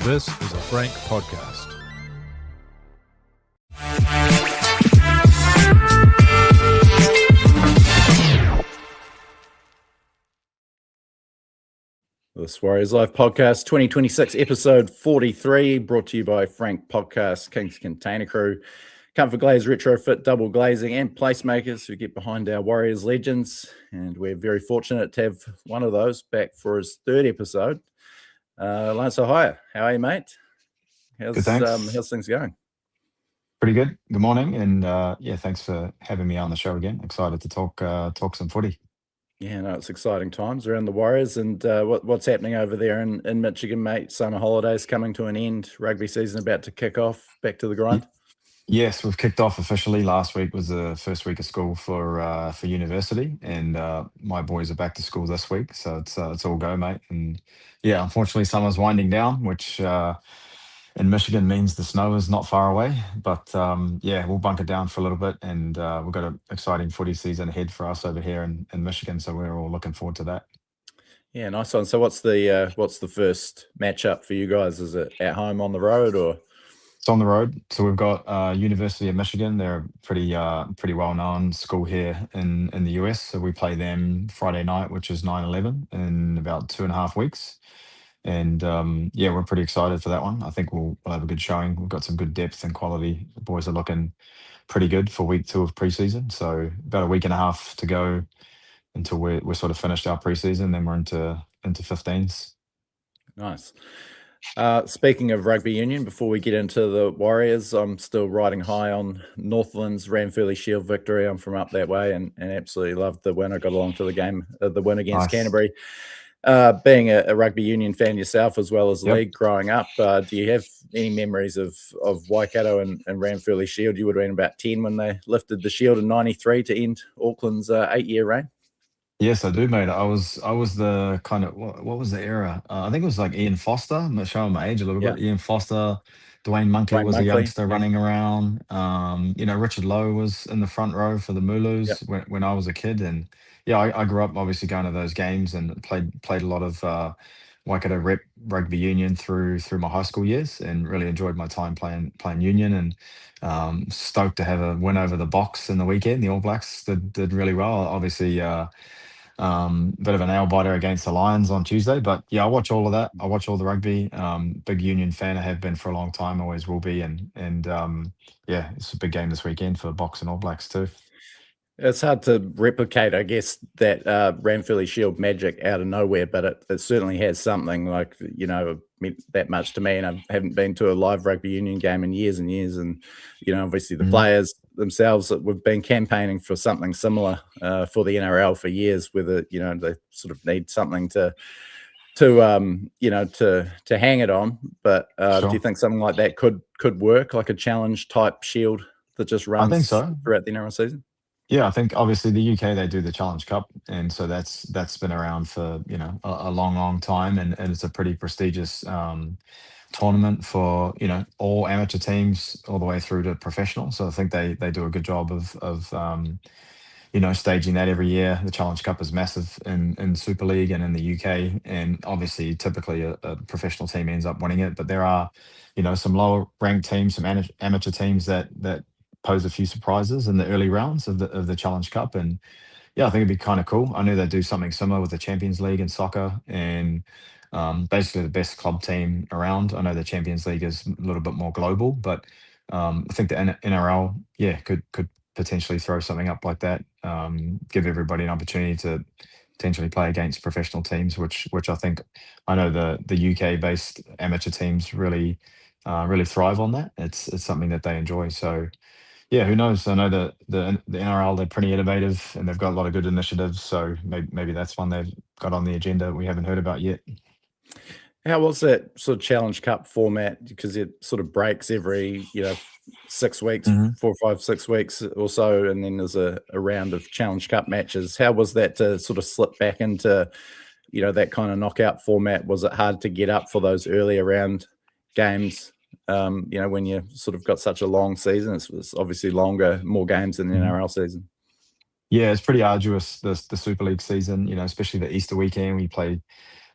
This is a Frank podcast. This Warriors Live podcast, 2026, episode 43, brought to you by Frank Podcast, Kingz Container Crew, ComfortGlaze, Retrofit, Double-Glazing, and PlaceMakers who get behind our Warriors legends. And we're very fortunate to have one of those back for his third episode. Lance Hohaia, how are you, mate? Good, thanks. How's things going? Pretty good. Good morning, and thanks for having me on the show again. Excited to talk some footy. Yeah, no, it's exciting times around the Warriors. And what's happening over there in Michigan, mate? Summer holidays coming to an end, rugby season about to kick off, back to the grind. Yes, we've kicked off officially. Last week was the first week of school for university, and my boys are back to school this week, so it's all go, mate. And yeah, unfortunately, summer's winding down, which in Michigan means the snow is not far away. But we'll bunker down for a little bit, and we've got an exciting footy season ahead for us over here in Michigan, so we're all looking forward to that. Yeah, nice one. So what's the first matchup for you guys? Is it at home, on the road, or? It's on the road. So we've got University of Michigan. They're a pretty well-known school here in the US. So we play them Friday night, which is 9/11, in about 2.5 weeks. And we're pretty excited for that one. I think we'll have a good showing. We've got some good depth and quality. The boys are looking pretty good for week 2 of preseason. So about a week and a half to go until we're sort of finished our preseason. Then we're into 15s. Nice. Speaking of rugby union, before we get into the Warriors, I'm still riding high on Northland's Ranfurly Shield victory. I'm from up that way and absolutely loved the win. I got along to the game, the win against Canterbury. Being a rugby union fan yourself as well as league growing up, do you have any memories of Waikato and Ranfurly Shield? You would have been about 10 when they lifted the shield in 93 to end Auckland's 8-year reign. Yes, I do, mate. I was the kind of what was the era? I think it was like Ian Foster. I'm not showing my age a little bit. Ian Foster, Dwayne Monkley was a youngster running around. Richard Lowe was in the front row for the Mooloos when I was a kid, and I grew up obviously going to those games and played a lot of Waikato rep rugby union through my high school years, and really enjoyed my time playing union, and stoked to have a win over the Box in the weekend. The All Blacks did really well. Obviously. Bit of a nail biter against the Lions on Tuesday, but I watch all of that. I watch all the rugby. Big Union fan. I have been for a long time. Always will be. And it's a big game this weekend for Box and All Blacks too. It's hard to replicate, I guess, that Ranfurly Shield magic out of nowhere, but it certainly has something like, meant that much to me. And I haven't been to a live rugby union game in years and years. And, obviously the players themselves, we've been campaigning for something similar for the NRL for years, whether, they sort of need something to hang it on. But do you think something like that could work, like a challenge type shield that just runs I think so. throughout the NRL season? Yeah, I think obviously the UK, they do the Challenge Cup, and so that's been around for a long time, and it's a pretty prestigious tournament for all amateur teams all the way through to professional. So I think they do a good job of staging that every year. The Challenge Cup is massive in Super League and in the UK, and obviously typically a professional team ends up winning it, but there are some lower ranked teams, some amateur teams that pose a few surprises in the early rounds of the Challenge Cup. And I think it'd be kind of cool. I know they do something similar with the Champions League in soccer, and basically the best club team around. I know the Champions League is a little bit more global, but I think the NRL could potentially throw something up like that, give everybody an opportunity to potentially play against professional teams, which I know the UK based amateur teams really thrive on that. It's something that they enjoy. So who knows? I know the NRL, they're pretty innovative and they've got a lot of good initiatives. So maybe that's one they've got on the agenda we haven't heard about yet. How was that sort of Challenge Cup format? Because it sort of breaks every 6 weeks, 4, 5, 6 weeks or so, and then there's a round of Challenge Cup matches. How was that to sort of slip back into that kind of knockout format? Was it hard to get up for those earlier round games? When you sort of got such a long season, it's obviously longer, more games than the NRL season. Yeah, it's pretty arduous, the Super League season, especially the Easter weekend. We play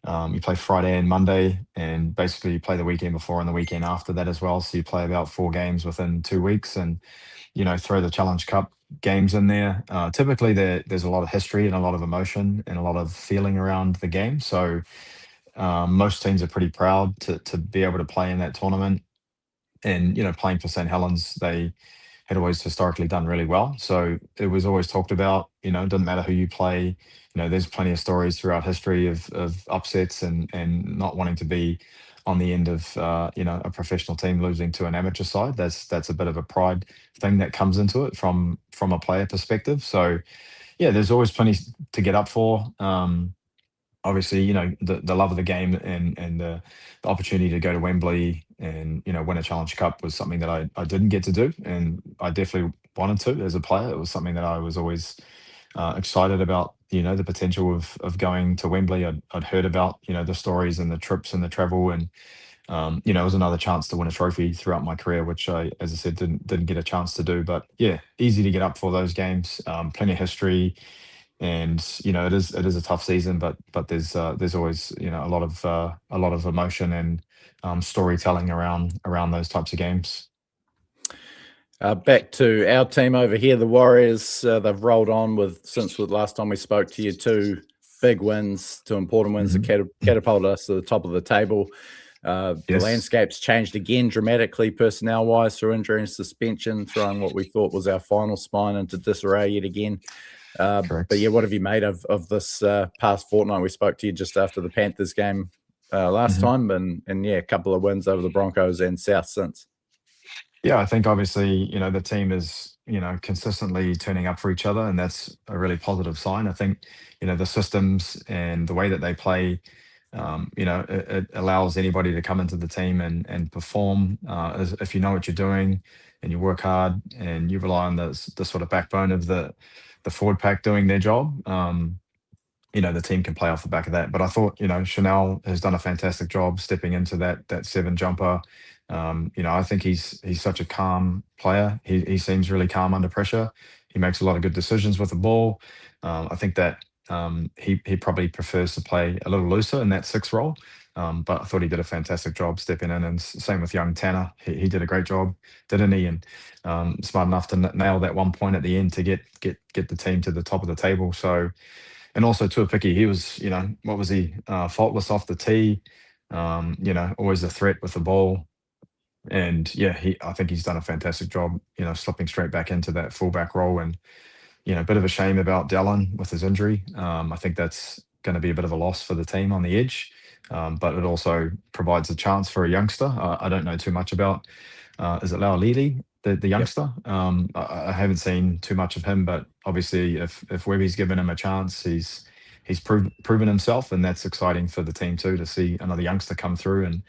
You play Friday and Monday, and basically you play the weekend before and the weekend after that as well. So you play about 4 games within 2 weeks, and throw the Challenge Cup games in there. Typically, there's a lot of history and a lot of emotion and a lot of feeling around the game. So most teams are pretty proud to be able to play in that tournament. And playing for St Helens, they had always historically done really well. So it was always talked about. It doesn't matter who you play. There's plenty of stories throughout history of upsets and not wanting to be on the end of a professional team losing to an amateur side. That's a bit of a pride thing that comes into it from a player perspective. So yeah, there's always plenty to get up for. Obviously, the love of the game and the opportunity to go to Wembley and win a Challenge Cup was something that I didn't get to do, and I definitely wanted to as a player. It was something that I was always excited about. The potential of going to Wembley. I'd heard about the stories and the trips and the travel, and it was another chance to win a trophy throughout my career, which I, as I said, didn't get a chance to do. But yeah, easy to get up for those games. Plenty of history, and it is a tough season, but there's always a lot of emotion and storytelling around those types of games. Back to our team over here, the Warriors. They've rolled on since the last time we spoke to you, 2 big wins, 2 important wins that catapulted us to the top of the table. The landscape's changed again dramatically personnel-wise through injury and suspension, throwing what we thought was our final spine into disarray yet again. But yeah, what have you made of this past fortnight? We spoke to you just after the Panthers game last time, and yeah, a couple of wins over the Broncos and South since. Yeah, I think obviously, the team is, consistently turning up for each other, and that's a really positive sign. I think, the systems and the way that they play, it allows anybody to come into the team and perform if you know what you're doing and you work hard and you rely on the sort of backbone of the forward pack doing their job. The team can play off the back of that. But I thought, Chanel has done a fantastic job stepping into that 7 jumper. I think he's such a calm player. He seems really calm under pressure. He makes a lot of good decisions with the ball. I think that he probably prefers to play a little looser in that 6 role. But I thought he did a fantastic job stepping in, and same with young Tanner. He did a great job, didn't he? And smart enough to nail that 1 point at the end to get the team to the top of the table. So. And also Tuapiki, he was, what was he? Faultless off the tee, always a threat with the ball. And yeah, I think he's done a fantastic job, slipping straight back into that fullback role. And, a bit of a shame about Dallin with his injury. I think that's going to be a bit of a loss for the team on the edge. But it also provides a chance for a youngster. I don't know too much about, is it Laualili, the youngster? Yep. I haven't seen too much of him, but obviously if Webby's given him a chance, he's proven himself, and that's exciting for the team too, to see another youngster come through. And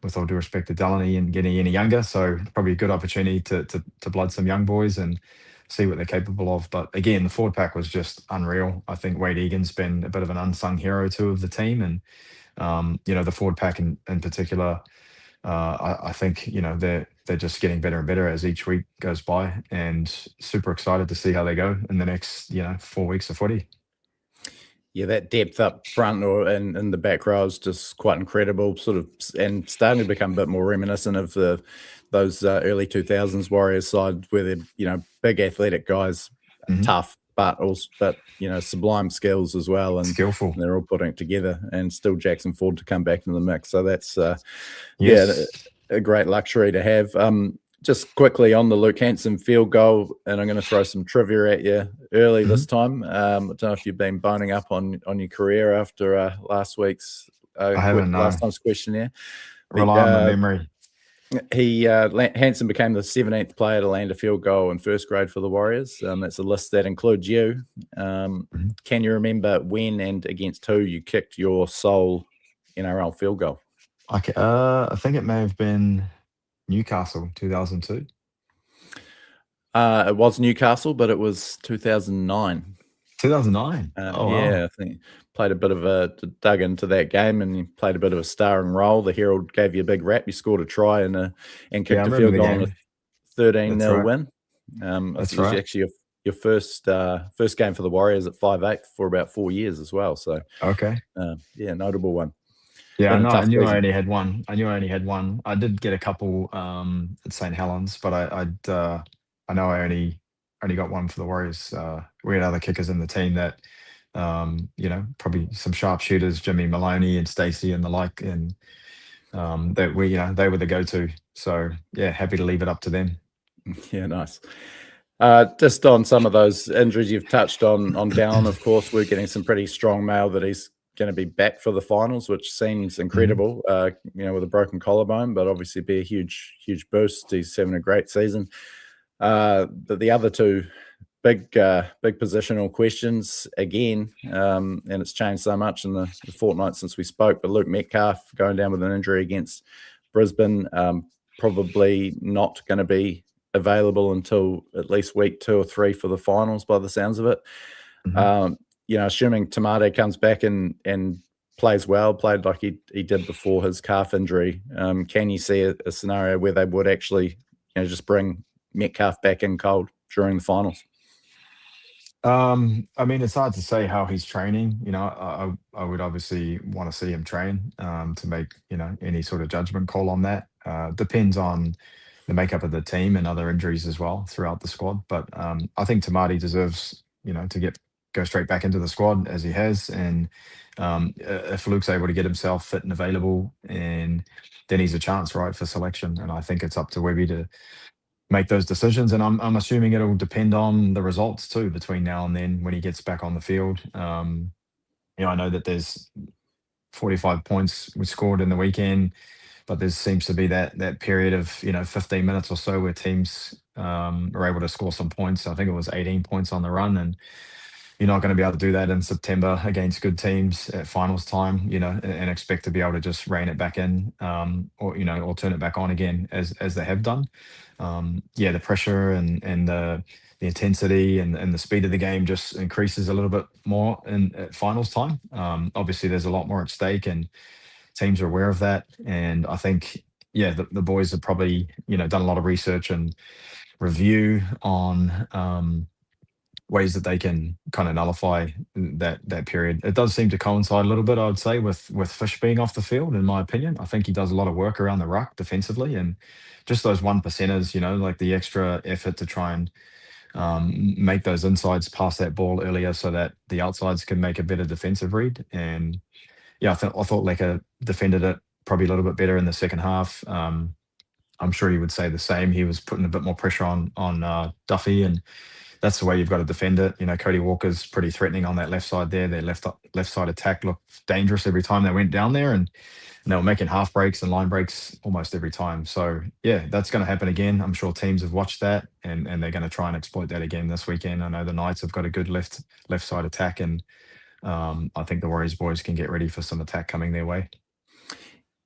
with all due respect to Delaney and getting any younger, so probably a good opportunity to blood some young boys and see what they're capable of. But again, the forward pack was just unreal. I think Wade Egan's been a bit of an unsung hero too of the team, and the forward pack in particular. I think they're just getting better and better as each week goes by, and super excited to see how they go in the next 4 weeks of footy. Yeah, that depth up front or in the back row is just quite incredible, sort of, and starting to become a bit more reminiscent of those early 2000s Warriors side, where they're big athletic guys, tough, but sublime skills as well, and skillful. And they're all putting it together, and still Jackson Ford to come back into the mix. So that's a great luxury to have. Just quickly on the Luke Hanson field goal, and I'm going to throw some trivia at you early this time. I don't know if you've been boning up on your career after last week's last time's questionnaire. Rely on the memory. Hanson became the 17th player to land a field goal in first grade for the Warriors. That's a list that includes you. Can you remember when and against who you kicked your sole NRL field goal? Okay, I think it may have been Newcastle, 2002. It was Newcastle, but it was 2009. 2009. I think played a bit of dug into that game, and you played a bit of a starring role. The Herald gave you a big rap. You scored a try and kicked a field goal on a 13-0 win. That's right. Actually your first game for the Warriors at 5'8" for about 4 years as well. So Okay. yeah, notable one. Yeah, Been a no, I tough knew I season. only had one. I knew I only had one. I did get a couple at St. Helens, but I know I only got one for the Warriors. We had other kickers in the team that probably some sharpshooters, Jimmy Maloney and Stacey and the like, and that they were the go-to. So yeah, happy to leave it up to them. Yeah, nice. Just on some of those injuries you've touched on Dallin, of course, we're getting some pretty strong mail that he's going to be back for the finals, which seems incredible, with a broken collarbone, but obviously be a huge boost. He's having a great season. But the other two big positional questions again, and it's changed so much in the fortnight since we spoke, but Luke Metcalf going down with an injury against Brisbane, probably not going to be available until at least week 2 or 3 for the finals by the sounds of it. Assuming Tamate comes back and plays well, played like he did before his calf injury, can you see a scenario where they would actually just bring Metcalf back in cold during the finals? I mean, it's hard to say how he's training. I would obviously want to see him train to make any sort of judgment call on that. Depends on the makeup of the team and other injuries as well throughout the squad. But I think Tamati deserves to go straight back into the squad as he has, and if Luke's able to get himself fit and available, and then he's a chance, right, for selection. And I think it's up to Webby to make those decisions. And I'm assuming it'll depend on the results too between now and then when he gets back on the field. I know that there's 45 points we scored in the weekend, but there seems to be that period of 15 minutes or so where teams are able to score some points. I think it was 18 points on the run, and you're not going to be able to do that in September against good teams at finals time, and expect to be able to just rein it back in, or turn it back on again as they have done. The pressure and the intensity and the speed of the game just increases a little bit more at finals time. Obviously, there's a lot more at stake, and teams are aware of that. And I think, the boys have probably done a lot of research and review on ways that they can kind of nullify that period. It does seem to coincide a little bit, I would say, with Fish being off the field. In my opinion, I think he does a lot of work around the ruck defensively, and just those 1%ers, like the extra effort to try and make those insides pass that ball earlier so that the outsides can make a better defensive read. And I thought Lecker defended it probably a little bit better in the second half. I'm sure he would say the same. He was putting a bit more pressure on Duffy, and that's the way you've got to defend it. Cody Walker's pretty threatening on that left side there. Their left side attack looked dangerous every time they went down there, and they were making half breaks and line breaks almost every time. So that's going to happen again. I'm sure teams have watched that, and they're going to try and exploit that again this weekend. I know the Knights have got a good left side attack, and I think the Warriors boys can get ready for some attack coming their way.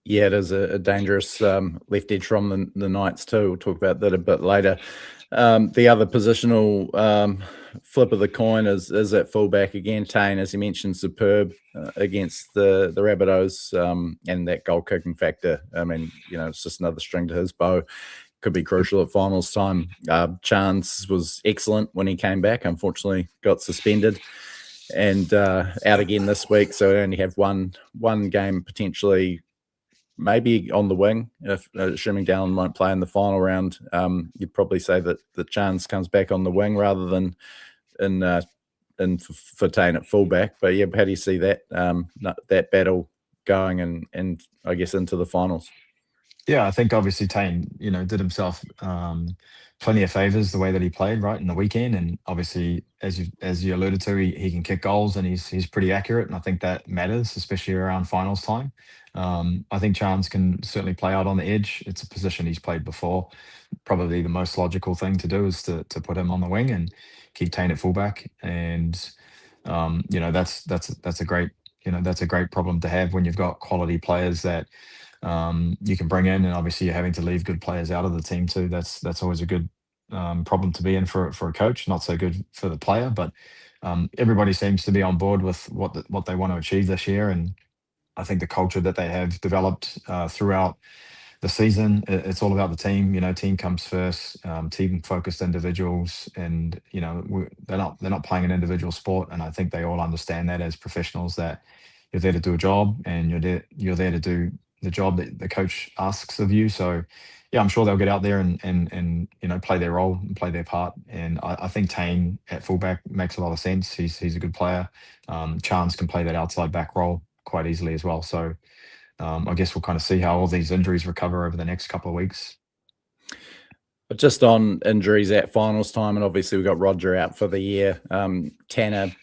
Yeah, it is a dangerous left edge from the Knights too. We'll talk about that a bit later. The other positional flip of the coin is at fullback again. Tane, as you mentioned, superb against the Rabbitohs, and that goal kicking factor. I mean, it's just another string to his bow. Could be crucial at finals time. Chance was excellent when he came back. Unfortunately, got suspended and out again this week. So we only have one game potentially, maybe on the wing, if assuming Dallin won't play in the final round. You'd probably say that the chance comes back on the wing rather than in for Tane at fullback. But how do you see that that battle going and I guess into the finals? Yeah, I think obviously Tane, did himself plenty of favors the way that he played right in the weekend, and obviously as you alluded to, he can kick goals and he's pretty accurate, and I think that matters, especially around finals time. I think Chance can certainly play out on the edge. It's a position he's played before. Probably the most logical thing to do is to put him on the wing and keep Tane at fullback, and that's a great problem to have when you've got quality players that you can bring in, and obviously you're having to leave good players out of the team too. That's always a good problem to be in for a coach. Not so good for the player, but everybody seems to be on board with what they want to achieve this year, and I think the culture that they have developed throughout the season, it's all about the team. Team comes first. Team focused individuals, and they're not playing an individual sport. And I think they all understand that as professionals, that you're there to do a job, and you're there to do the job that the coach asks of you. So, yeah, I'm sure they'll get out there and play their role and play their part. And I think Tane at fullback makes a lot of sense. He's a good player. Chance can play that outside back role quite easily as well. So I guess we'll kind of see how all these injuries recover over the next couple of weeks. But just on injuries at finals time, and obviously we've got Roger out for the year, Tanner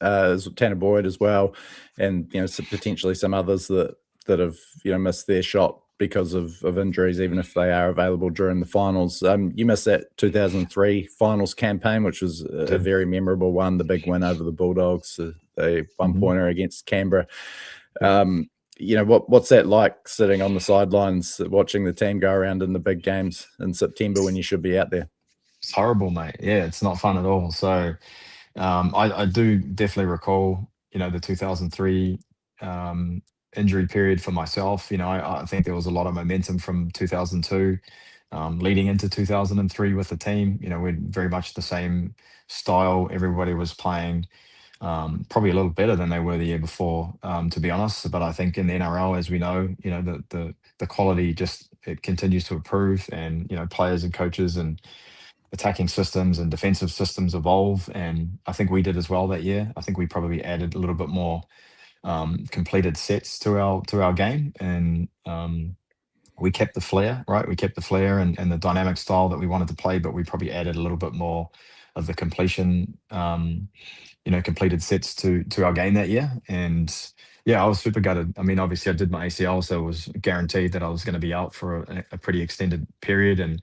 Boyd as well, and potentially some others that have missed their shot because of injuries, even if they are available during the finals. You missed that 2003 finals campaign, which was a very memorable one, the big win over the Bulldogs, the one-pointer against Canberra. What's that like, sitting on the sidelines watching the team go around in the big games in September when you should be out there? It's horrible, mate. Yeah, it's not fun at all. So I do definitely recall, the 2003 injury period for myself. I think there was a lot of momentum from 2002 leading into 2003 with the team. We're very much the same style. Everybody was playing probably a little better than they were the year before, to be honest. But I think in the NRL, as we know, the quality it continues to improve, and players and coaches and attacking systems and defensive systems evolve. And I think we did as well that year. I think we probably added a little bit more completed sets to our game, and we kept the flair, right? We kept the flair and the dynamic style that we wanted to play, but we probably added a little bit more of the completion, completed sets to our game that year. And yeah, I was super gutted. I mean, obviously I did my ACL, so it was guaranteed that I was going to be out for a pretty extended period. And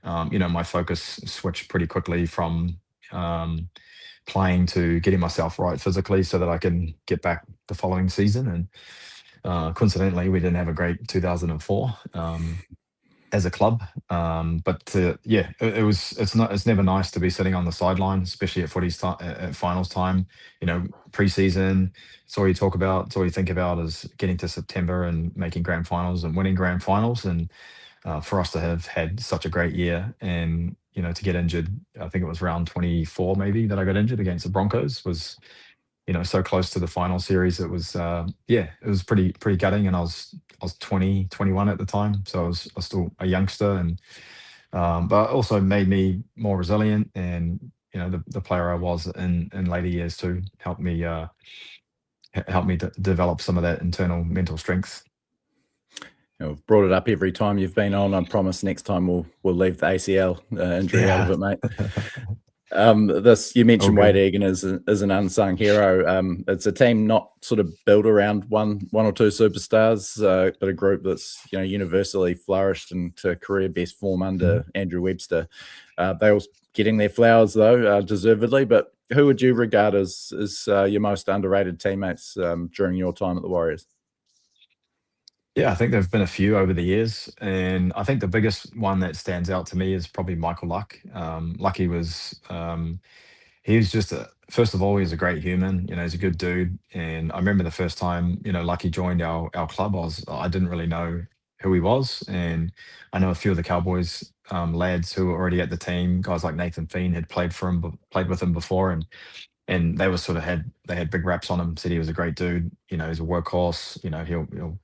my focus switched pretty quickly from playing to getting myself right physically so that I can get back the following season. And coincidentally, we didn't have a great 2004 as a club. But yeah, it's never nice to be sitting on the sideline, especially at at finals time. Preseason, it's all you talk about. It's all you think about is getting to September and making grand finals and winning grand finals. And for us to have had such a great year, and to get injured, I think it was round 24 maybe that I got injured against the Broncos, was so close to the final series. It was it was pretty gutting. And I was 20, 21 at the time, so I was still a youngster. And but it also made me more resilient, and the player I was in later years too helped me develop some of that internal mental strength. I've brought it up every time you've been on. I promise next time we'll leave the ACL injury out of it, mate. You mentioned Wade Egan is an unsung hero. It's a team not sort of built around one or two superstars, but a group that's universally flourished into career best form under Andrew Webster. They all getting their flowers though, deservedly. But who would you regard as your most underrated teammates during your time at the Warriors? Yeah, I think there've been a few over the years, and I think the biggest one that stands out to me is probably Michael Luck. Lucky was he was just first of all, he was a great human. He's a good dude. And I remember the first time Lucky joined our club, I didn't really know who he was, and I know a few of the Cowboys lads who were already at the team, guys like Nathan Feen had played with him before, and they were they had big raps on him. Said he was a great dude. He's a workhorse. He'll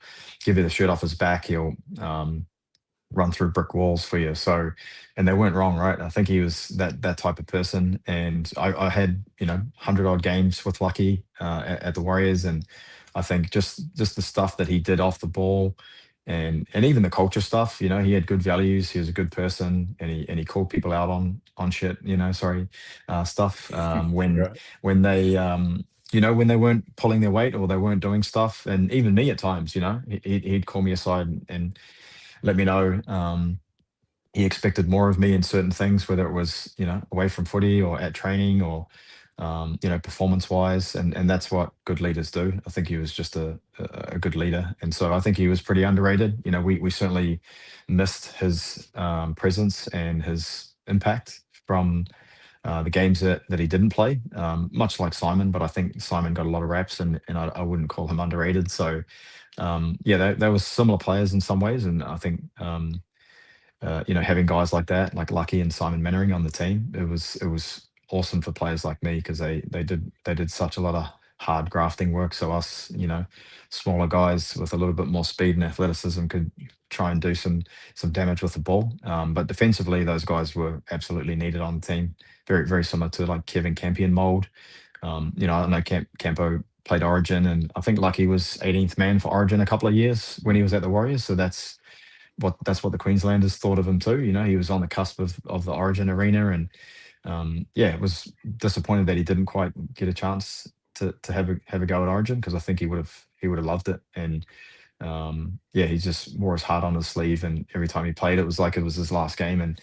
give you the shirt off his back. He'll run through brick walls for you. So, and they weren't wrong, right? I think he was that type of person. And I had 100 odd games with Lucky at the Warriors, and I think just the stuff that he did off the ball, and even the culture stuff. He had good values. He was a good person, and he called people out on shit. Stuff when Right. when they when they weren't pulling their weight or they weren't doing stuff. And even me at times, he'd call me aside and let me know he expected more of me in certain things, whether it was away from footy or at training or performance wise. And that's what good leaders do. I think he was just a good leader, and so I think he was pretty underrated. We certainly missed his presence and his impact from the games that he didn't play, much like Simon, but I think Simon got a lot of reps, and I wouldn't call him underrated. So yeah, they were similar players in some ways, and I think having guys like that, like Lucky and Simon Mannering on the team, it was awesome for players like me, because they did such a lot of hard grafting work. So us, smaller guys with a little bit more speed and athleticism could try and do some damage with the ball. But defensively, those guys were absolutely needed on the team. Very very similar to like Kevin Campion mold. I know Campo played Origin, and I think Lucky was 18th man for Origin a couple of years when he was at the Warriors. So that's what the Queenslanders thought of him too. He was on the cusp of the Origin arena, and yeah, it was disappointed that he didn't quite get a chance to have a go at Origin, because I think he would have loved it. And yeah, he just wore his heart on his sleeve, and every time he played, it was like it was his last game. And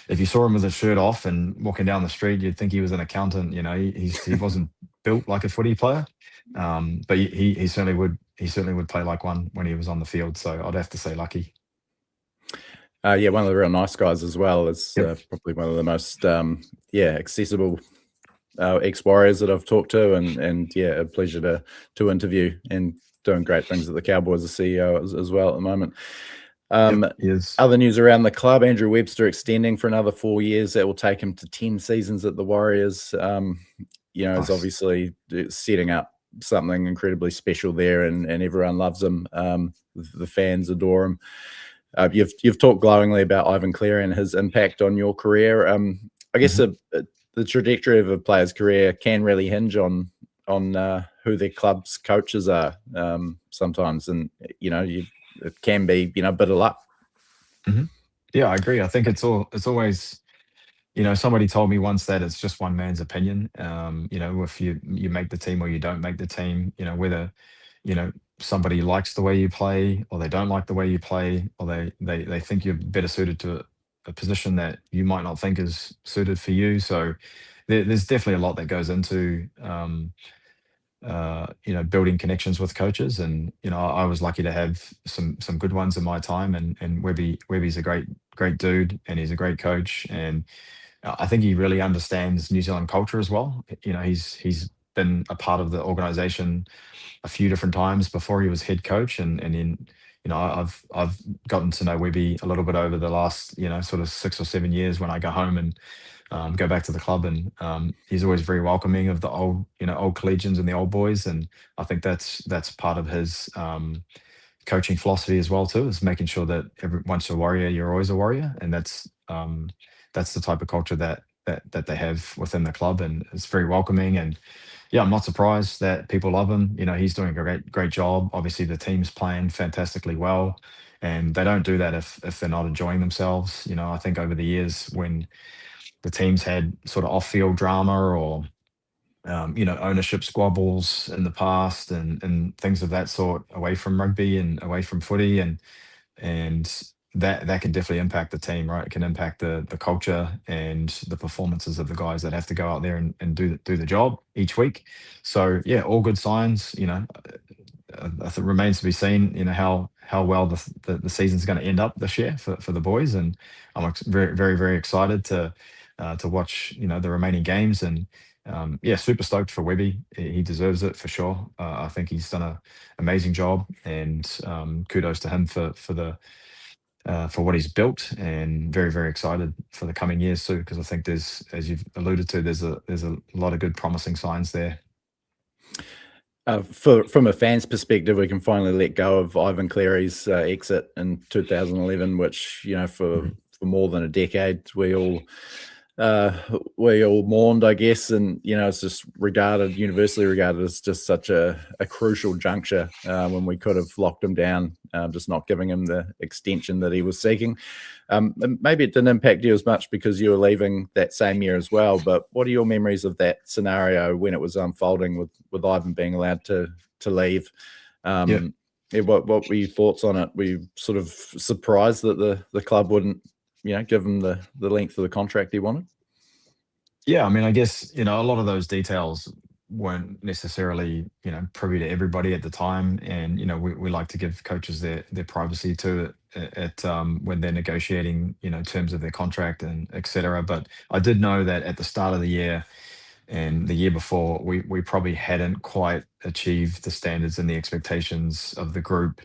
if you saw him with his shirt off and walking down the street, you'd think he was an accountant. He wasn't built like a footy player, but he certainly would play like one when he was on the field. So I'd have to say Lucky. Yeah, one of the real nice guys as well. Is Yep. probably one of the most accessible ex-Warriors that I've talked to, and yeah, a pleasure to interview, and doing great things at the Cowboys as CEO as well at the moment. He is. Other news around the club: Andrew Webster extending for another 4 years. That will take him to 10 seasons at the Warriors. It's Nice. obviously setting up something incredibly special there, and everyone loves him. The fans adore him. You've talked glowingly about Ivan Cleary and his impact on your career. I guess the trajectory of a player's career can really hinge on who their club's coaches are sometimes, and it can be a bit of luck. Yeah, I agree. I think it's always, somebody told me once that it's just one man's opinion. If you make the team or you don't make the team, whether somebody likes the way you play or they don't like the way you play, or they think you're better suited to a position that you might not think is suited for you. So there's definitely a lot that goes into building connections with coaches. And I was lucky to have some good ones in my time, and Webby's a great dude, and he's a great coach, and I think he really understands New Zealand culture as well. He's been a part of the organization a few different times before he was head coach, and then I've gotten to know Webby a little bit over the last sort of 6 or 7 years when I go home and go back to the club, and he's always very welcoming of the old collegians and the old boys. And I think that's part of his coaching philosophy as well too, is making sure that once you're a Warrior, you're always a Warrior. And that's the type of culture that they have within the club, and it's very welcoming. And yeah, I'm not surprised that people love him. He's doing a great job. Obviously, the team's playing fantastically well, and they don't do that if they're not enjoying themselves. I think over the years, when the teams had sort of off-field drama, or ownership squabbles in the past, and things of that sort, away from rugby and away from footy, and that can definitely impact the team, right? It can impact the culture and the performances of the guys that have to go out there and do the job each week. So yeah, all good signs. I think it remains to be seen, how well the season's going to end up this year for the boys, and I'm very very very excited to watch the remaining games. And yeah, super stoked for Webby. He deserves it for sure. I think he's done an amazing job, and kudos to him for what he's built, and very very excited for the coming years too, because I think there's, as you've alluded to, there's a lot of good promising signs there. From a fan's perspective, we can finally let go of Ivan Cleary's exit in 2011, which for more than a decade we all mourned, I guess, and it's just universally regarded as just such a crucial juncture when we could have locked him down, just not giving him the extension that he was seeking. And maybe it didn't impact you as much because you were leaving that same year as well, but what are your memories of that scenario when it was unfolding with Ivan being allowed to leave? What were your thoughts on it? Were you sort of surprised that the club wouldn't give him the length of the contract he wanted? Yeah, I mean, I guess a lot of those details weren't necessarily, privy to everybody at the time. And, we like to give coaches their privacy too at when they're negotiating, terms of their contract and et cetera. But I did know that at the start of the year and the year before, we probably hadn't quite achieved the standards and the expectations of the group.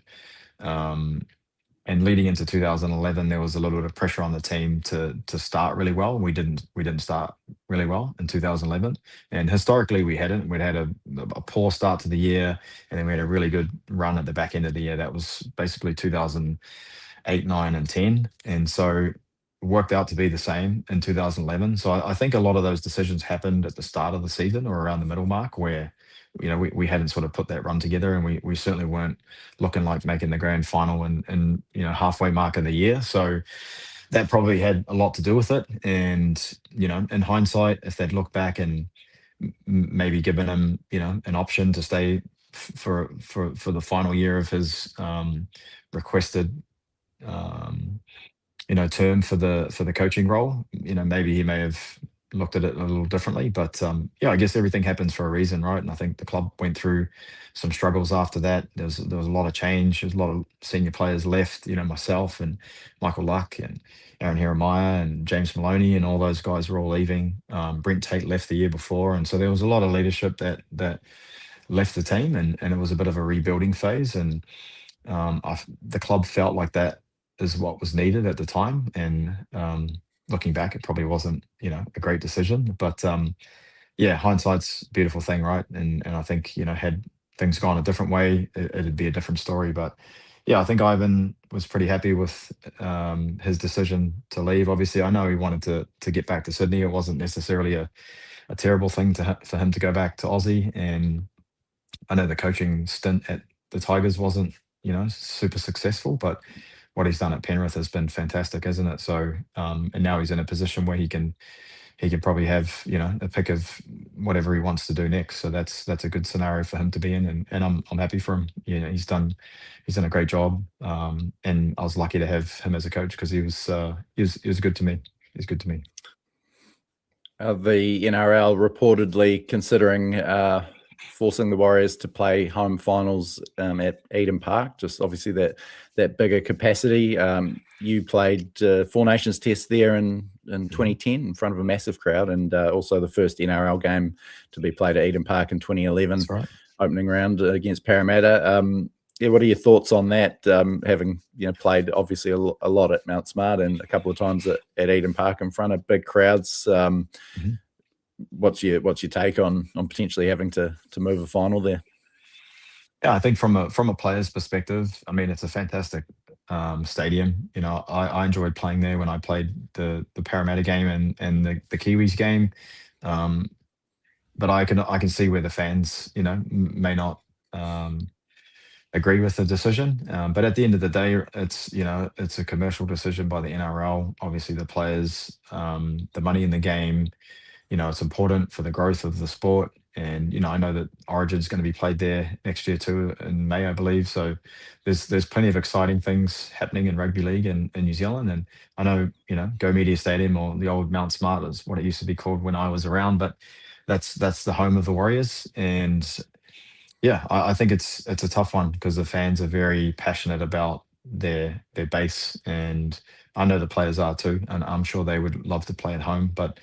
And leading into 2011, there was a little bit of pressure on the team to start really well. We didn't start really well in 2011, and historically we hadn't. We'd had a poor start to the year, and then we had a really good run at the back end of the year. That was basically 2008, 9, and 10, and so it worked out to be the same in 2011. So I think a lot of those decisions happened at the start of the season or around the middle mark, where we hadn't sort of put that run together, and we certainly weren't looking like making the grand final and halfway mark of the year. So that probably had a lot to do with it. And in hindsight, if they'd looked back and maybe given him an option to stay for the final year of his requested term for the coaching role, maybe he may have looked at it a little differently. But I guess everything happens for a reason, right? And I think the club went through some struggles after that. There was a lot of change. There's a lot of senior players left, myself and Michael Luck and Aaron Jeremiah and James Maloney, and all those guys were all leaving. Brent Tate left the year before, and so there was a lot of leadership that left the team, and it was a bit of a rebuilding phase. And the club felt like that is what was needed at the time. And looking back, it probably wasn't, a great decision. But hindsight's a beautiful thing, right? And I think, had things gone a different way, it'd be a different story. But I think Ivan was pretty happy with his decision to leave. Obviously, I know he wanted to get back to Sydney. It wasn't necessarily a terrible thing for him to go back to Aussie. And I know the coaching stint at the Tigers wasn't, super successful, but what he's done at Penrith has been fantastic, isn't it? So, and now he's in a position where he can probably have, a pick of whatever he wants to do next. So that's a good scenario for him to be in, and I'm happy for him. He's done a great job, and I was lucky to have him as a coach because he was good to me. He's good to me. The NRL reportedly considering forcing the Warriors to play home finals at Eden Park, just obviously that bigger capacity. You played Four Nations Test there in 2010 in front of a massive crowd, and also the first NRL game to be played at Eden Park in 2011, That's right. Opening round against Parramatta. What are your thoughts on that? Having played obviously a lot at Mount Smart and a couple of times at Eden Park in front of big crowds. What's your take on potentially having to move a final there? Yeah, I think from a player's perspective, I mean, it's a fantastic stadium. I enjoyed playing there when I played the Parramatta game and the Kiwis game. But I can see where the fans, may not agree with the decision. But at the end of the day, it's a commercial decision by the NRL. Obviously, the players, the money in the game, it's important for the growth of the sport. And, I know that Origin's going to be played there next year too, in May, I believe. So there's plenty of exciting things happening in rugby league in New Zealand. And I know, Go Media Stadium, or the old Mount Smart, is what it used to be called when I was around, but that's the home of the Warriors. And I think it's a tough one because the fans are very passionate about their base, and I know the players are too, and I'm sure they would love to play at home. But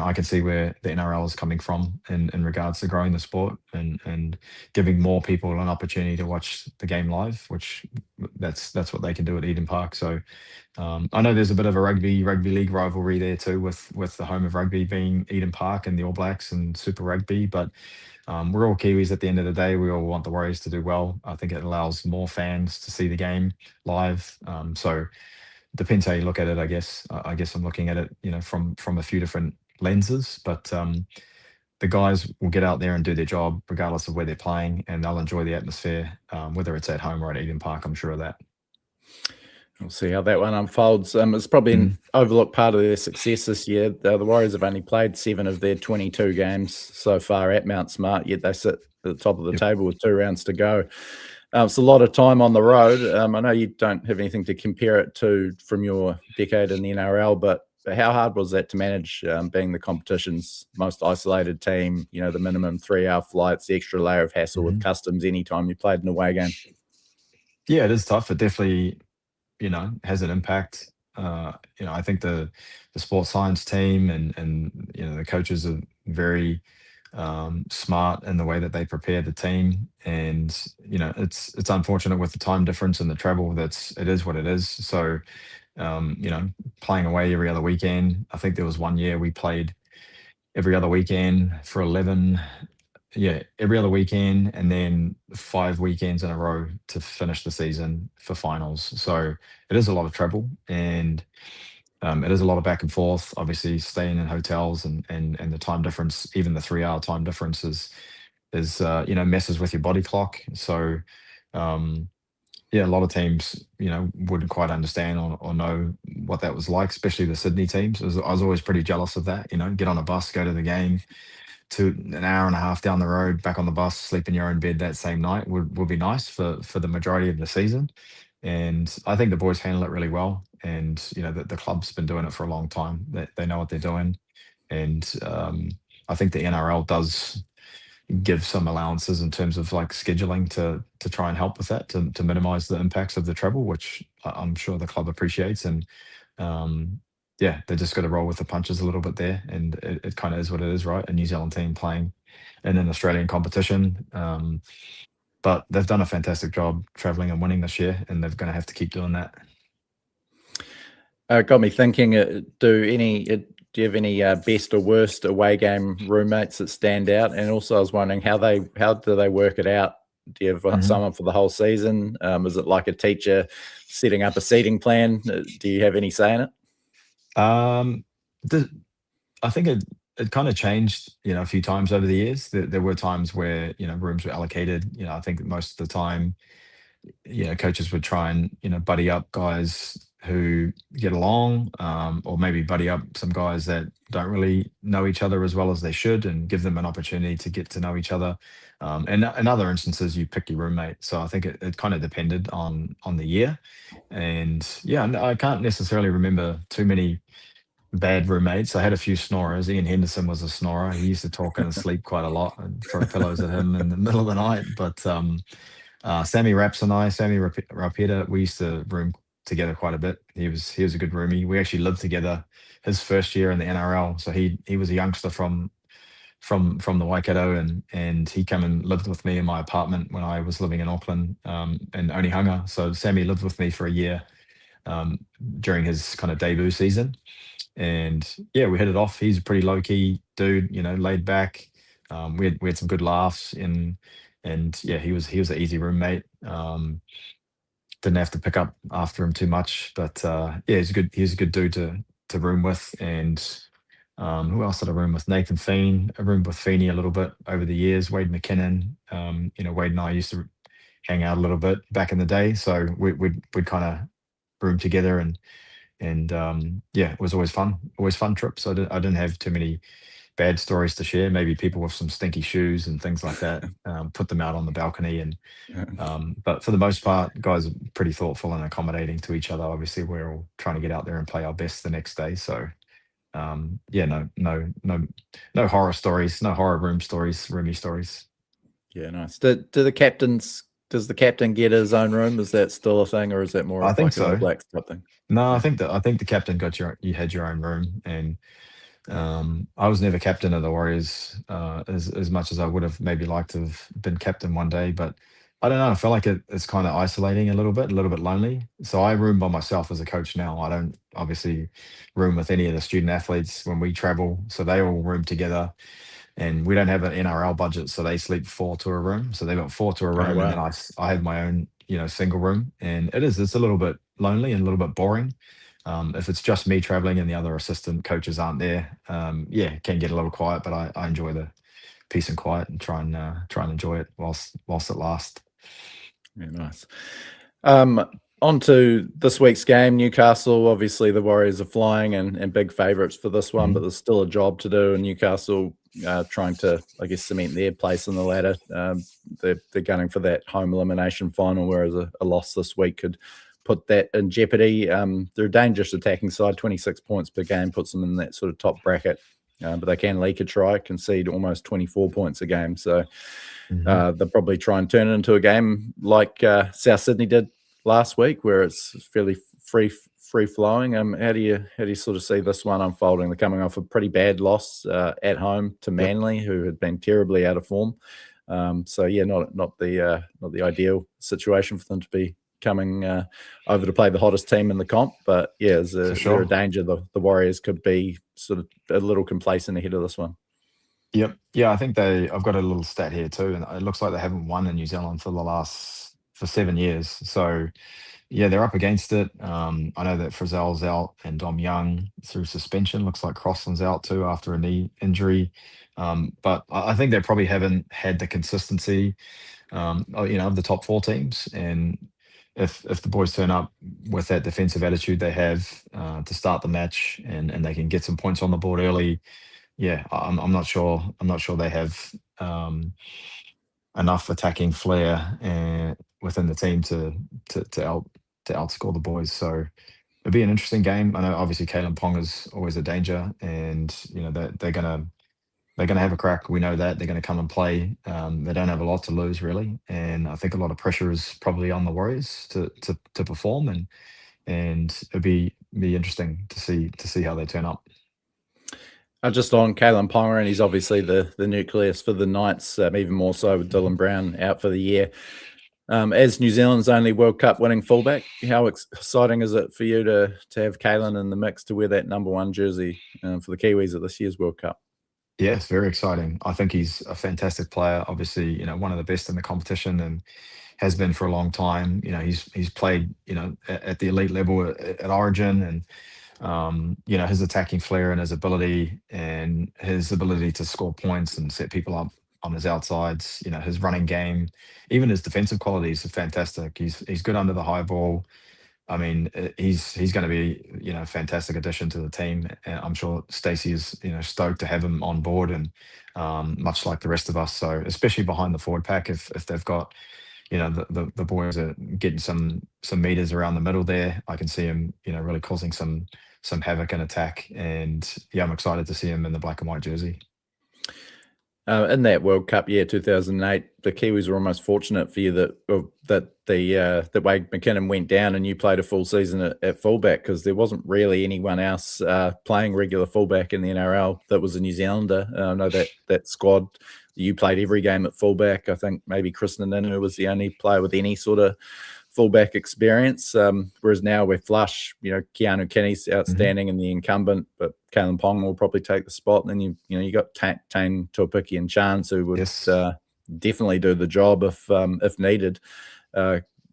I can see where the NRL is coming from in regards to growing the sport and giving more people an opportunity to watch the game live, which that's what they can do at Eden Park. So I know there's a bit of a rugby league rivalry there too, with the home of rugby being Eden Park and the All Blacks and Super Rugby. But we're all Kiwis at the end of the day. We all want the Warriors to do well. I think it allows more fans to see the game live. So depends how you look at it, I guess. I guess I'm looking at it, from a few different lenses. But the guys will get out there and do their job regardless of where they're playing, and they'll enjoy the atmosphere, whether it's at home or at Eden Park. I'm sure of that. We'll see how that one unfolds. It's probably an overlooked part of their success this year. The Warriors have only played 7 of their 22 games so far at Mount Smart, yet they sit at the top of the table with 2 rounds to go. It's a lot of time on the road. I know you don't have anything to compare it to from your decade in the NRL, but But how hard was that to manage, being the competition's most isolated team? You know, the minimum 3-hour flights, the extra layer of hassle with customs anytime you played an away game. Yeah, it is tough. It definitely, has an impact. I think the sports science team and the coaches are very smart in the way that they prepare the team, and it's unfortunate with the time difference and the travel. It is what it is. So playing away every other weekend. I think there was one year we played every other weekend for 11. Yeah, every other weekend, and then 5 weekends in a row to finish the season for finals. So it is a lot of travel, and it is a lot of back and forth. Obviously, staying in hotels and the time difference, even the 3-hour time difference is messes with your body clock. So yeah, a lot of teams wouldn't quite understand or know what that was like, especially the Sydney teams. I was always pretty jealous of that. Get on a bus, go to the game, to an hour and a half down the road, back on the bus, sleep in your own bed that same night would be nice for the majority of the season. And I think the boys handle it really well. And the club's been doing it for a long time. They know what they're doing. And I think the NRL does give some allowances in terms of like scheduling to try and help with that, to minimize the impacts of the travel, which I'm sure the club appreciates. And yeah, they just got to roll with the punches a little bit there, and it kind of is what it is, right? A New Zealand team playing in an Australian competition, but they've done a fantastic job traveling and winning this year, and they're going to have to keep doing that. Got me thinking. Do you have any best or worst away game roommates that stand out? And also, I was wondering how do they work it out? Do you have someone for the whole season? Is it like a teacher setting up a seating plan? Do you have any say in it? I think it kind of changed, a few times over the years. There were times where rooms were allocated. I think most of the time, coaches would try and buddy up guys who get along, or maybe buddy up some guys that don't really know each other as well as they should, and give them an opportunity to get to know each other. And in other instances, you pick your roommate. So I think it kind of depended on the year. And yeah, I can't necessarily remember too many bad roommates. I had a few snorers. Ian Henderson was a snorer. He used to talk in his sleep quite a lot and throw pillows at him in the middle of the night. But Sammy Raps and Sammy Rapida, we used to room together quite a bit. He was a good roomie. We actually lived together his first year in the NRL. So he was a youngster from the Waikato, and he came and lived with me in my apartment when I was living in Auckland, in Onehunga. So Sammy lived with me for a year during his kind of debut season. And yeah, we hit it off. He's a pretty low key dude, laid back. We had some good laughs, and yeah, he was an easy roommate. Didn't have to pick up after him too much, but yeah, he's a good dude to room with. And who else did I room with? Nathan Feen. I roomed with Feeney a little bit over the years. Wade McKinnon. Wade and I used to hang out a little bit back in the day, so we'd kind of room together, and yeah, it was always fun trips. I didn't have too many bad stories to share. Maybe people with some stinky shoes and things like that, put them out on the balcony. And but for the most part, guys are pretty thoughtful and accommodating to each other. Obviously, we're all trying to get out there and play our best the next day. So yeah, no horror stories, no horror roomy stories. Yeah, nice. Does the captain get his own room? Is that still a thing, or is that more? I think like so. a Blacks type thing? No, I think the captain you had your own room. And I was never captain of the Warriors, as much as I would have maybe liked to have been captain one day. But I don't know. I feel like it's kind of isolating a little bit lonely. So I room by myself as a coach now. I don't obviously room with any of the student athletes when we travel. So they all room together, and we don't have an NRL budget, so they sleep 4 to a room. So they've got 4 to a room, wow. and then I have my own single room, and it's a little bit lonely and a little bit boring. If it's just me traveling and the other assistant coaches aren't there, yeah, it can get a little quiet, but I enjoy the peace and quiet, and try and enjoy it whilst it lasts. Yeah, nice. On to this week's game, Newcastle. Obviously, the Warriors are flying and big favourites for this one, but there's still a job to do. And Newcastle trying to, I guess, cement their place in the ladder. They're gunning for that home elimination final, whereas a loss this week could put that in jeopardy. They're a dangerous attacking side. 26 points per game puts them in that sort of top bracket. But they can leak a try, concede almost 24 points a game. So they'll probably try and turn it into a game like South Sydney did last week, where it's fairly free flowing. How do you sort of see this one unfolding? They're coming off a pretty bad loss at home to Manly, who had been terribly out of form. So yeah, not the ideal situation for them to be coming over to play the hottest team in the comp. But yeah, is there a danger the Warriors could be sort of a little complacent ahead of this one? Yep. Yeah, I think I've got a little stat here too, and it looks like they haven't won in New Zealand for 7 years. So yeah, they're up against it. I know that Frizzell's out and Dom Young through suspension. Looks like Crossland's out too after a knee injury. But I think they probably haven't had the consistency, of the top 4 teams. And if the boys turn up with that defensive attitude they have to start the match, and they can get some points on the board early, yeah, I'm not sure. I'm not sure they have enough attacking flair within the team to outscore the boys. So it'll be an interesting game. I know obviously Kalyn Ponga's always a danger, and they're gonna have a crack. We know that they're gonna come and play. They don't have a lot to lose really, and I think a lot of pressure is probably on the Warriors to perform, and it'll be interesting to see how they turn up. Just on Kalyn Ponga, and he's obviously the nucleus for the Knights, even more so with Dylan Brown out for the year. As New Zealand's only World Cup winning fullback, how exciting is it for you to have Kalyn in the mix to wear that #1 jersey for the Kiwis at this year's World Cup? Yes, very exciting. I think he's a fantastic player. Obviously, one of the best in the competition, and has been for a long time. He's played, at the elite level at Origin, and his attacking flair and his ability to score points and set people up on his outsides, his running game, even his defensive qualities are fantastic. He's good under the high ball. I mean, he's going to be, a fantastic addition to the team. And I'm sure Stacey is, stoked to have him on board, and much like the rest of us. So especially behind the forward pack, if they've got, the boys are getting some meters around the middle there, I can see him, really causing some havoc in attack. And yeah, I'm excited to see him in the black and white jersey. In that World Cup year, 2008, the Kiwis were almost fortunate for you that Wade McKinnon went down and you played a full season at fullback, because there wasn't really anyone else playing regular fullback in the NRL that was a New Zealander. I know that squad, you played every game at fullback. I think maybe Chris Naninu was the only player with any sort of fullback experience, whereas now we're flush. Keanu Kenny's outstanding and the incumbent, but Kalyn Ponga will probably take the spot. And then you got Tane Tuapiki and Chance, who would definitely do the job if needed.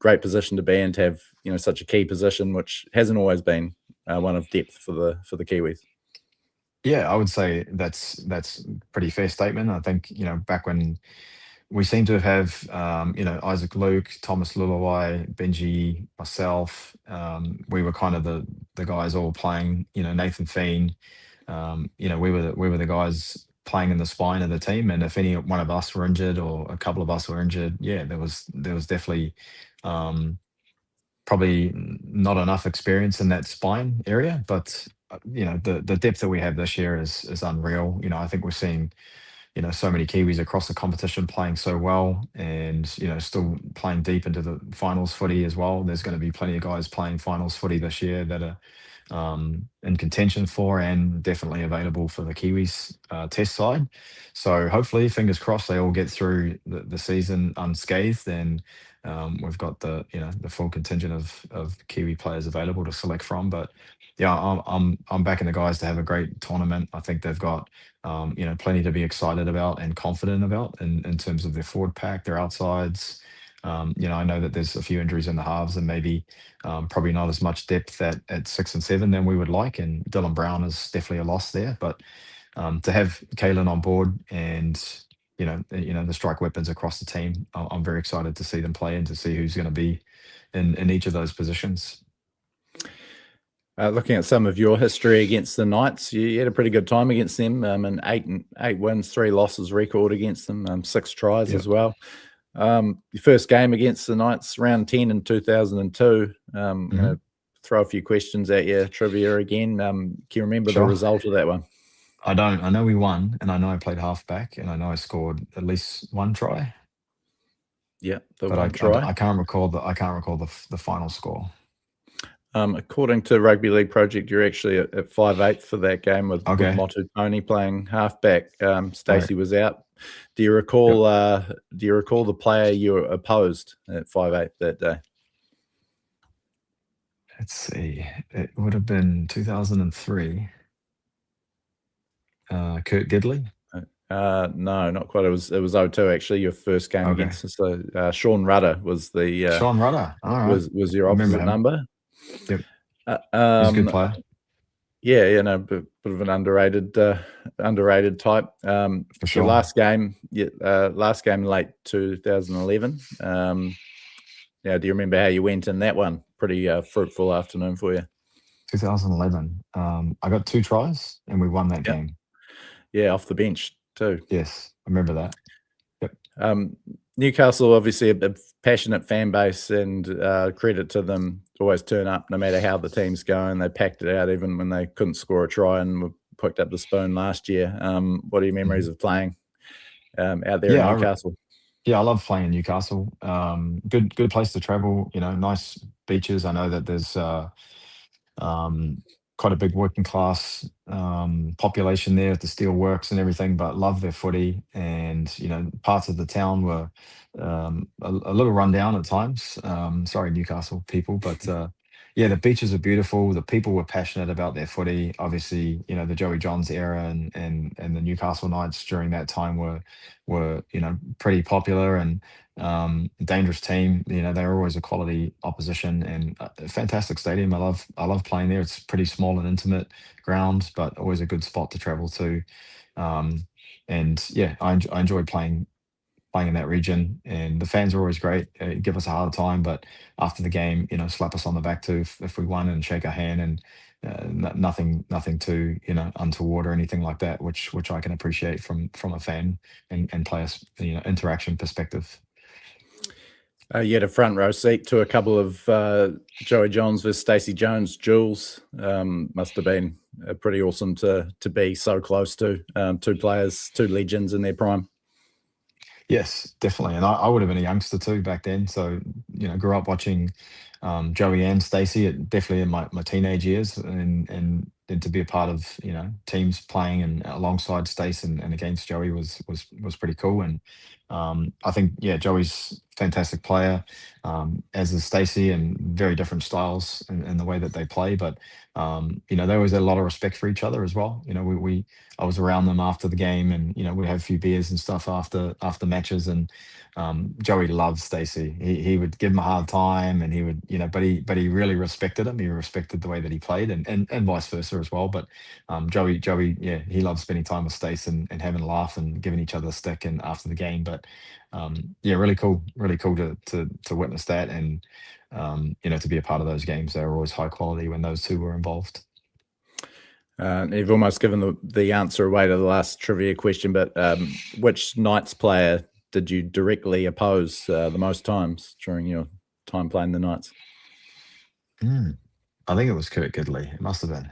Great position to be in, to have such a key position, which hasn't always been one of depth for the Kiwis. Yeah, I would say that's pretty fair statement. I think back when we seem to have Isaac Luke, Thomas Lulawai, Benji, myself. We were kind of the guys all playing. Nathan Feen. We were the guys playing in the spine of the team. And if any one of us were injured, or a couple of us were injured, yeah, there was definitely probably not enough experience in that spine area. But the depth that we have this year is unreal. I think we're seeing so many Kiwis across the competition playing so well, and still playing deep into the finals footy as well. There's going to be plenty of guys playing finals footy this year that are in contention for, and definitely available for the Kiwis test side. So hopefully, fingers crossed, they all get through the season unscathed, and we've got the full contingent of Kiwi players available to select from. But yeah, I'm backing the guys to have a great tournament. I think they've got plenty to be excited about and confident about in terms of their forward pack, their outsides. I know that there's a few injuries in the halves, and maybe probably not as much depth at 6 and 7 than we would like. And Dylan Brown is definitely a loss there. But to have Kalyn on board, and the strike weapons across the team, I'm very excited to see them play and to see who's going to be in each of those positions. Looking at some of your history against the Knights, you had a pretty good time against them, and 8 wins, 3 losses record against them, 6 tries as well. Your first game against the Knights, round 10 in 2002. I'm going to throw a few questions at you, trivia again. Can you remember the result of that one? I don't. I know we won, and I know I played halfback, and I know I scored at least one try. Yeah, the but one try. I can't recall the final score. According to Rugby League Project, you're actually at 5'8" for that game with Motu Tony playing halfback. Stacey was out. Do you recall? Do you recall the player you opposed at 5'8" that day? Let's see. It would have been 2003. Kurt Gidley. No, not quite. It was 02 actually. Your first game against us. So Sean Rudder was the Sean Rudder. All right. Was your opposite number? Yep. He's a good player. Yeah, no, bit of an underrated type. For sure. Your last game late 2011. Do you remember how you went in that one? Pretty fruitful afternoon for you. 2011. I got 2 tries and we won that game. Yeah, off the bench too. Yes, I remember that. Yep. Newcastle, obviously a passionate fan base, and credit to them, always turn up no matter how the team's going. They packed it out even when they couldn't score a try and picked up the spoon last year. What are your memories of playing out there in Newcastle? I love playing in Newcastle. Good place to travel. Nice beaches. I know that there's quite a big working class population there at the steel works and everything, but love their footy. And parts of the town were a little rundown at times. Sorry, Newcastle people, but the beaches are beautiful. The people were passionate about their footy. Obviously, the Joey Johns era and the Newcastle Knights during that time were pretty popular and dangerous team. They were always a quality opposition and a fantastic stadium. I love playing there. It's pretty small and intimate ground, but always a good spot to travel to. I enjoy playing in that region, and the fans are always great. Give us a hard time, but after the game, slap us on the back too if we won and shake our hand, and nothing too untoward or anything like that, which I can appreciate from a fan and players interaction perspective. You had a front row seat to a couple of Joey Johns versus Stacey Jones duels. Must have been pretty awesome to be so close to 2 players, 2 legends in their prime. Yes, definitely. And I would have been a youngster too back then. So, grew up watching Joey and Stacey, definitely in my teenage years, and to be a part of, teams playing and alongside Stace and against Joey was pretty cool. And I think, Joey's a fantastic player, as is Stacey, and very different styles in the way that they play. But, they always had a lot of respect for each other as well. I was around them after the game, and we'd have a few beers and stuff after matches. And Joey loved Stacey. He would give him a hard time, and he would, but he really respected him. He respected the way that he played, and vice versa as well. But Joey, he loved spending time with Stace and having a laugh and giving each other a stick and after the game. But really cool to witness that, and to be a part of those games. They were always high quality when those 2 were involved. You've almost given the answer away to the last trivia question, but which Knights player did you directly oppose the most times during your time playing the Knights? I think it was Kurt Gidley. It must have been.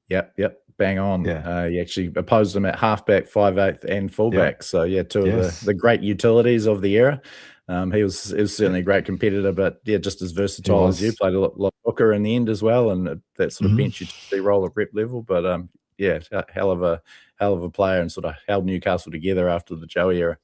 Yep. Bang on. Yeah. You actually opposed him at halfback, 5'8", and fullback. Yeah. So 2 of the great utilities of the era. He was certainly a great competitor, but just as versatile as you. Played a lot hooker in the end as well, and that sort of bench utility role at rep level. But hell of a player, and sort of held Newcastle together after the Joey era.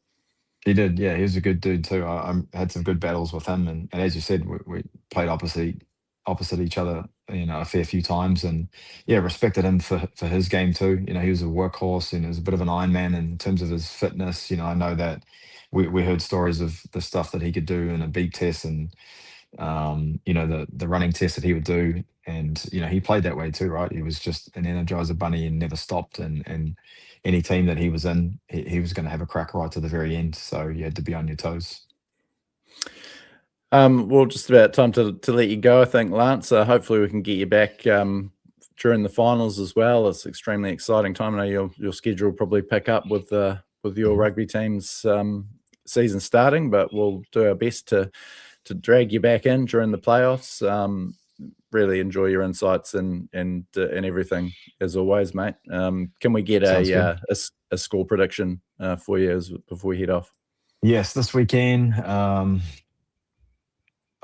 He did, yeah. He was a good dude too. I had some good battles with him, and as you said, we played opposite each other, a fair few times, and respected him for his game too. He was a workhorse, and he was a bit of an Iron Man in terms of his fitness. I know that we heard stories of the stuff that he could do in a beep test, and the running test that he would do, and he played that way too, right? He was just an Energizer bunny and never stopped, and any team that he was in, he was going to have a crack right to the very end. So you had to be on your toes. Well, just about time to let you go, I think, Lance. Hopefully we can get you back during the finals as well. It's an extremely exciting time. I know your schedule will probably pick up with your rugby teams season starting, but we'll do our best to drag you back in during the playoffs. Really enjoy your insights and everything as always, mate. Can we get a score prediction for you before we head off? Yes, this weekend. I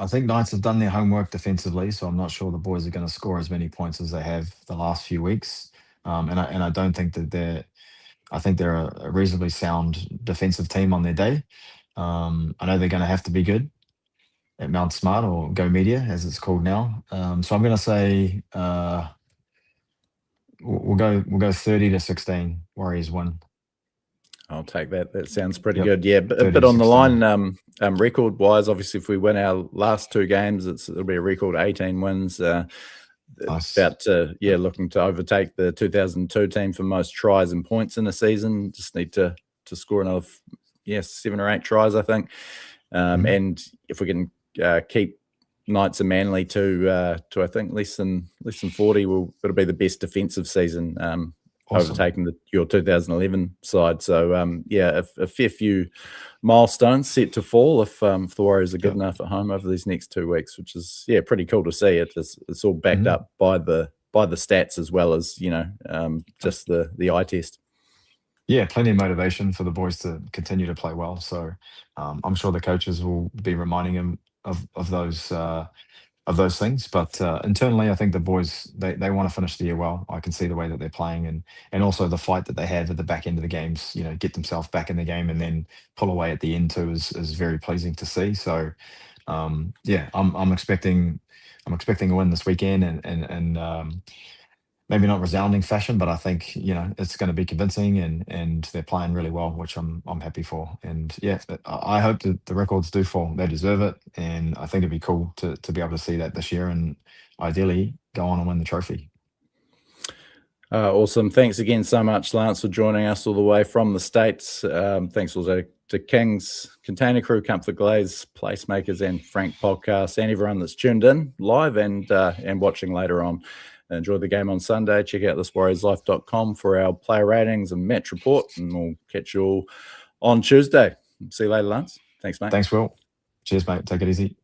think Knights have done their homework defensively, so I'm not sure the boys are going to score as many points as they have the last few weeks. And I don't think that I think they're a reasonably sound defensive team on their day. I know they're going to have to be good at Mount Smart, or Go Media as it's called now. So I'm going to say we'll go 30-16. Warriors win. I'll take that. That sounds pretty Yep. good. Yeah, but on the line, record-wise, obviously, if we win our last 2 games, it'll be a record 18 wins. Nice. About to, looking to overtake the 2002 team for most tries and points in a season. Just need to score another 7 or 8 tries, I think. And if we can keep Knights and Manly to I think less than 40, it'll be the best defensive season. Awesome. Overtaking your 2011 side. So a fair few milestones set to fall if the Warriors are good enough at home over these next 2 weeks, which is pretty cool to see. It's all backed up by the stats as well as just the eye test. Yeah, plenty of motivation for the boys to continue to play well. So I'm sure the coaches will be reminding them of those things. But internally, I think the boys, they want to finish the year well. I can see the way that they're playing, and also the fight that they have at the back end of the games. Get themselves back in the game and then pull away at the end too is very pleasing to see. So I'm expecting a win this weekend, and maybe not resounding fashion, but I think it's going to be convincing, and they're playing really well, which I'm happy for. And I hope that the records do fall. They deserve it, and I think it'd be cool to be able to see that this year, and ideally go on and win the trophy. Awesome. Thanks again so much, Lance, for joining us all the way from the States. Thanks also to Kingz, Container Crew, ComfortGlaze, PlaceMakers, and Frank Podcast, and everyone that's tuned in live and watching later on. Enjoy the game on Sunday. Check out thiswarriorslife.com for our player ratings and match report, and we'll catch you all on Tuesday. See you later, Lance. Thanks, mate. Thanks, Will. Cheers, mate. Take it easy.